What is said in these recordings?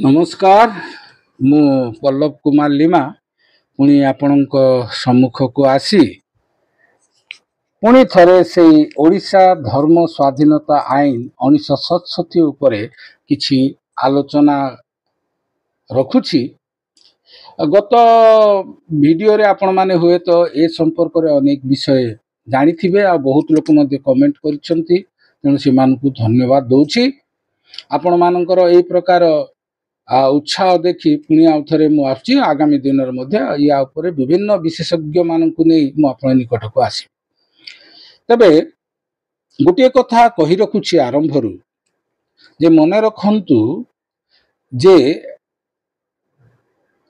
नमस्कार मु पल्लव कुमार लिमा पुणी आपणक सम्मुख को आसी पुणी थरे से ओडिशा धर्म स्वाधीनता आईन 1967 उपरे किछि आलोचना रखुछि। गत वीडियो रे आपण माने हुए तो ए संपर्क रे अनेक विषय जानी थिबे आ बहुत लोक मध्ये कमेंट करिसंती तेणु सेमानकु धन्यवाद दउछि। आपण मानकर एई प्रकार उत्साह देखि पुणी आउ थरे मु आछि आगामी दिन मध्य या उपरे विभिन्न विशेषज्ञ मानकु नै मु आपण निकट को आसी। तबे गोटे कथा कहि रखुछि आरंभरु जे मने रखंतु जे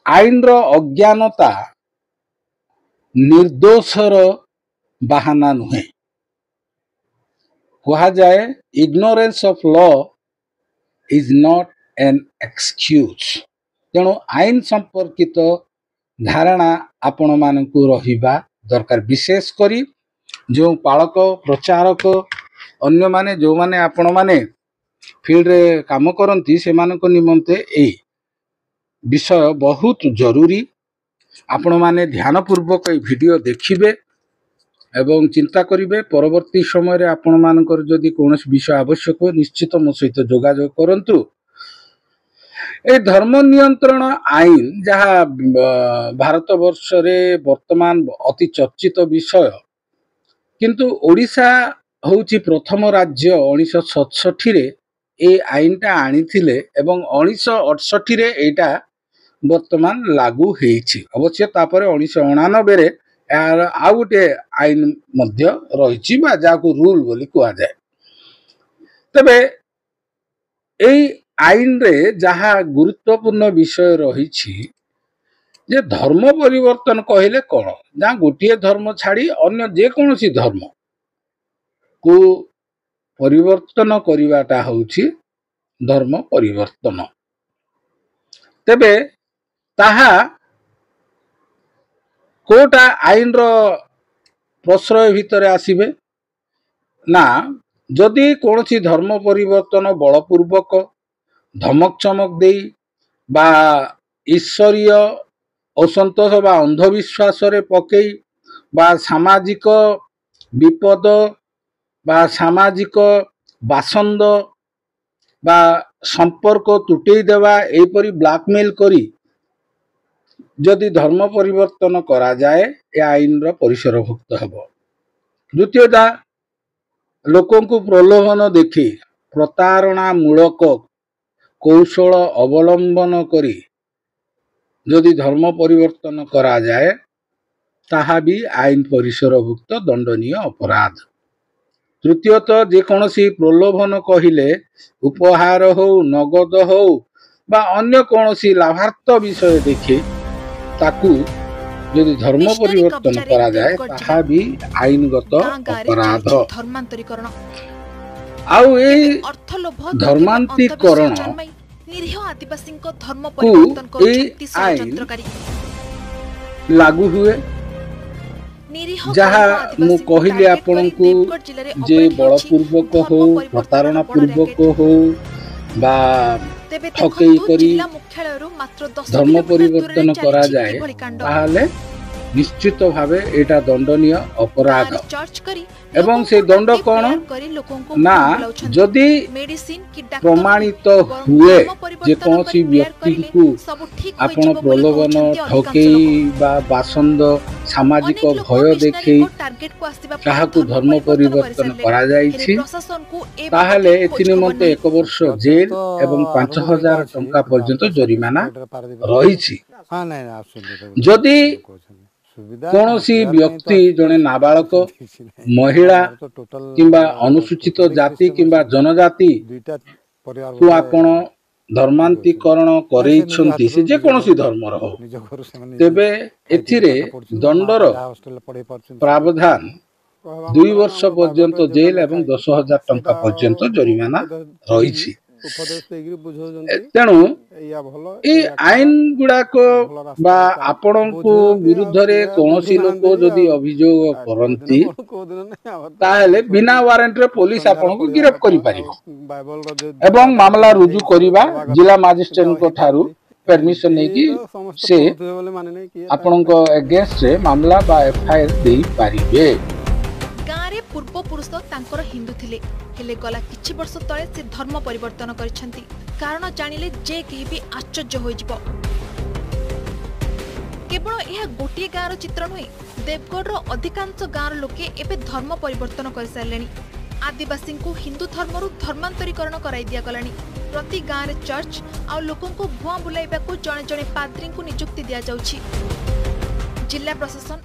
आईन रो अज्ञानता निर्दोषर बहाना नुहे। कहा जाए ignorance of law is not an excuse. तेणु आईन संपर्कित धारणा आपण मानकु रहिबा दरकार, विशेष करी जो पालक प्रचारक अन्य माने जो माने आपण माने फील्ड रे काम करंती से मानक निमंते ए विषय बहुत जरूरी। आपण माने ध्यान पूर्वक ए वीडियो देखिबे एवं चिंता करिवे। परवर्ती समय रे आपण मानकर जदि कोनोस विषय आवश्यक हो निश्चित मो सहित जोगाजोग करंतु। ए धर्म नियंत्रण आईन जहाँ भारत वर्ष रे वर्तमान अति चर्चित विषय, किंतु ओडिशा होउची प्रथम राज्य 1967 रे ए आईनटा आनिथिले एवं 1968 रे एटा वर्तमान लागू हेइछि। अवश्य तापरे 1999 रे यार आउ गोटे आईन मध्य रहिछि बा जाको रूल बोली कुआ जाय। तबे एई आईन रे जहाँ गुरुत्वपूर्ण विषय रहिछि जे धर्म परिवर्तन कहले कोन, जहाँ गोटे धर्म छाड़ी अन्य जे कोनोसी धर्म को परिवर्तन करिवाटा होउछि धर्म परिवर्तन। तबे ताहा कोटा आईन रो प्रश्रय भितर आसीबे ना, जदि कोनोसी धर्म परिवर्तन बलपूर्वक धमक चमक देई बा ईश्वरीय असंतोष बा अंधविश्वास रे पकई बा सामाजिक विपद बा सामाजिक बासंद बा संपर्क तुटई देवा एपरी ब्लैकमेल करी जदि धर्म परिवर्तन करा जाए ए आईन रो परिसरभुक्त हबो। द्वितीयता लोकों को प्रलोभन देखी प्रतारणा मूलक कौशल अवलंबन करी जदि धर्म परिवर्तन करा जाए ताहा भी आईन परिसरभुक्त दंडनीय अपराध। तृतीयतः जे कोनोसी प्रलोभन कहिले उपहार हो नगद हो बा अन्य कोनोसी लाभार्थ विषय देखि ताकू यदि धर्म परिवर्तन करा जाए ताहा भी आईनगत अपराध। आउ ए धर्मांतरीकरण को ए आईन लागू हुए जहाँ मु कहली आपनकु जे बलपूर्वक हो प्रतारणा पूर्वक हो बा ठकई करी धर्म परिवर्तन करा जाए ताहले निश्चित भावे एटा दंडनीय अपराध। एवं से दंड कौन ना, जदि प्रमाणित हुए जे कौनसी व्यक्ति को आपण प्रलोभन ठकई बा बासंद सामाजिक भय देखई काहाकू धर्म परिवर्तन करा जाइछि ताहले एथि निमंते 1 वर्ष जेल एवं 5000 टंका पर्यंत जरिमाना रहिछि। जदि कौनसी व्यक्ति जने नाबालक महिला किंबा अनुसूचित जाति किंबा जनजाति को आपण धर्मांतरीकरण करैछंती से जे कोनोसी धर्मर हो, तेबे एथिरे दंडर प्रावधान 2 वर्ष पर्यंत जेल एवं 10,000 टंका पर्यंत जरिमाना रहिछि। ଉପଦେଶ ଦେଇକି ବୁଝଉଛନ୍ତି ତେଣୁ ଏଇଆ ଭଲ ଏଇ ଏଇଆ ଖରାପ, ଆଇନ ଗୁଡାକ ଭଲ ରାସ୍ତାରେ ବା ଚାଲ। ଆପଣଙ୍କୁ ବୁଝୁଛନ୍ତି ଆଉ ବିରୁଦ୍ଧରେ ସେଇଆ କୌଣସି ଲୋକ ବୁଝୁନାହାନ୍ତି ଯଦି ଆଉ। ଅଭିଯୋଗ ଆଉ କରନ୍ତି କୋଉ ଦିନ ନାହିଁ ଆମର ତ ତାହେଲେ କୁହନ୍ତି, ବିନା ୱାରେଣ୍ଟରେ ପୋଲିସ ସନ୍ଧ୍ୟାରେ ଆପଣଙ୍କୁ ପଢିବା ଗିରଫ କଥା ଆଉ କରିପାରିବ ବାଇବଲର ଯୋଉ ଏବଂ ଯୋଉଟା ମାମଲା ପଢିଛନ୍ତି ରୁଜୁ ସେଇ ହିସାବରେ କରିବା ଚଳବା କଥା, ଜିଲ୍ଲା କିନ୍ତୁ ଆଉ ମାଜିଷ୍ଟ୍ରେଟଙ୍କ ଠାରୁ ହେଇପାରୁନି। ପରମିଶନ ଏମିତି ନେଇକି ତ ସମସ୍ତେ ସେ ପଢୁଥିବେ ବୋଲି ମାନେ ନାହିଁ, କିଏ ତାଙ୍କ ଆପଣଙ୍କ ପାଇଁ ଏଗେନଷ୍ଟରେ ମାମଲା ବା ଏଫଆଇଆର ଦେଇପାରିବେ। ଗାଁରେ ପୂର୍ବପୁରୁଷ ତାଙ୍କର ହିନ୍ଦୁ ଥିଲେ, ହେଲେ ଗଲା କିଛି ବର୍ଷ ତଳେ ସେ ଧର୍ମ ପରିବର୍ତ୍ତନ କରିଛନ୍ତି। କାରଣ ଜାଣିଲେ ଯେ କେହି ବି ଆଶ୍ଚର୍ଯ୍ୟ ହୋଇଯିବ। କେବଳ ଏହା ଗୋଟିଏ ଗାଁର ଚିତ୍ର ନୁହେଁ, ଦେବଗଡ଼ର ଅଧିକାଂଶ ଗାଁର ଲୋକେ ଏବେ ଧର୍ମ ପରିବର୍ତ୍ତନ କରିସାରିଲେଣି। ଆଦିବାସୀଙ୍କୁ ହିନ୍ଦୁ ଧର୍ମରୁ ଧର୍ମାନ୍ତରୀକରଣ କରାଇ ଦିଆଗଲାଣି। ପ୍ରତି ଗାଁରେ ଚର୍ଚ୍ଚ ଆଉ ଲୋକଙ୍କୁ ଭୁଆଁ ବୁଲାଇବାକୁ ଜଣେ ଜଣେ ପାଦ୍ରୀଙ୍କୁ ନିଯୁକ୍ତି ଦିଆଯାଉଛି। ଜିଲ୍ଲା ପ୍ରଶାସନ